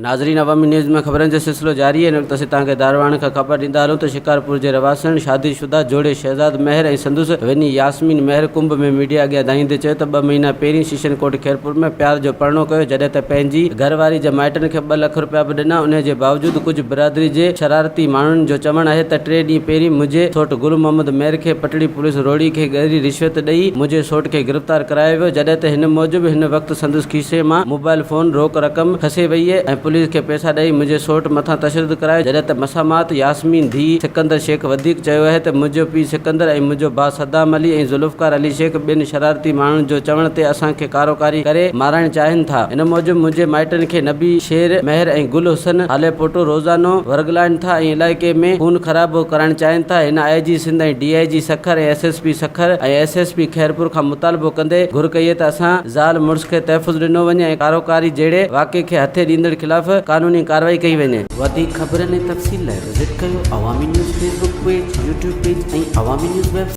नाज़रीन, अवामी न्यूज़ में ख़बरनि जो सिलसिलो जारी है। इन वक़्तु असीं तव्हांखे दारवाण खां ख़बर ॾींदा हलूं त शिकारपुर जे रवासण शादीशुदा जोड़े शहज़ाद महर ऐं संदुसि वञी यास्मीन महर कुंभ में मीडिया अॻियां दाईंदे चयो त 2 महीना पहिरीं शीशन कोट खैरपुर में प्यार जो परणो कयो, जॾहिं त पंहिंजी घरवारी जे माइटनि खे 2 लाख रुपया बि ॾिना। उन जे बावजूदि कुझु बिरादरी जे शरारती माण्हुनि जो चवणु आहे त 3 ॾींहं पहिरीं मुंहिंजे सौट गुल मोहम्मद महर खे पटड़ी पुलिस रोड़ी खे ॻरी रिश्वत ॾेई मुंहिंजे सौट खे गिरफ़्तार करायो वियो, जॾहिं त हिन मूजिबि हिन वक़्तु संदसि खीसे मां मोबाइल फ़ोन रोक रक़म खसे वई आहे ऐं पुलिस खे पैसा ॾेई मुंहिंजे सौट मथां तशदुद करायो। जॾहिं त मसामात यास्मीन धी सिकंदर शेख वधीक चयो आहे त मुंहिंजो पीउ सिकंदर ऐं मुंहिंजो भाउ सद्दाम अली ऐं ज़ुल्फ़कार अली शेख 2 शरारती माण्हुनि जो चवण ते असांखे कारोकारी करे मारणु चाहिनि था। इन मूजिबि मुंहिंजे माइटनि खे नबी शेर महर ऐं गुल हुसन हाले पोटो रोज़ानो वरगलाइनि था ऐं इलाइक़े में खून ख़राब करणु चाहिनि था। हिन IG सिंध ऐं DIG सखर ऐं SSP सखर ऐं SSP खैरपुर खां मुतालबो कंदे घुर कई त असां ज़ाल मुड़ुस खे तहफ़ुज़ ॾिनो वञे ऐं कारोकारी जहिड़े वाक़े खे हथे ॾींदड़ ख़िलाफ़ कानूनी कार्रवाई कई वञे। वधीक ख़बरनि ऐं तफ़सील लाइ विज़िट कयो अवामी news Facebook page, YouTube page ऐं अवामी न्यूज़ वेबसाइट।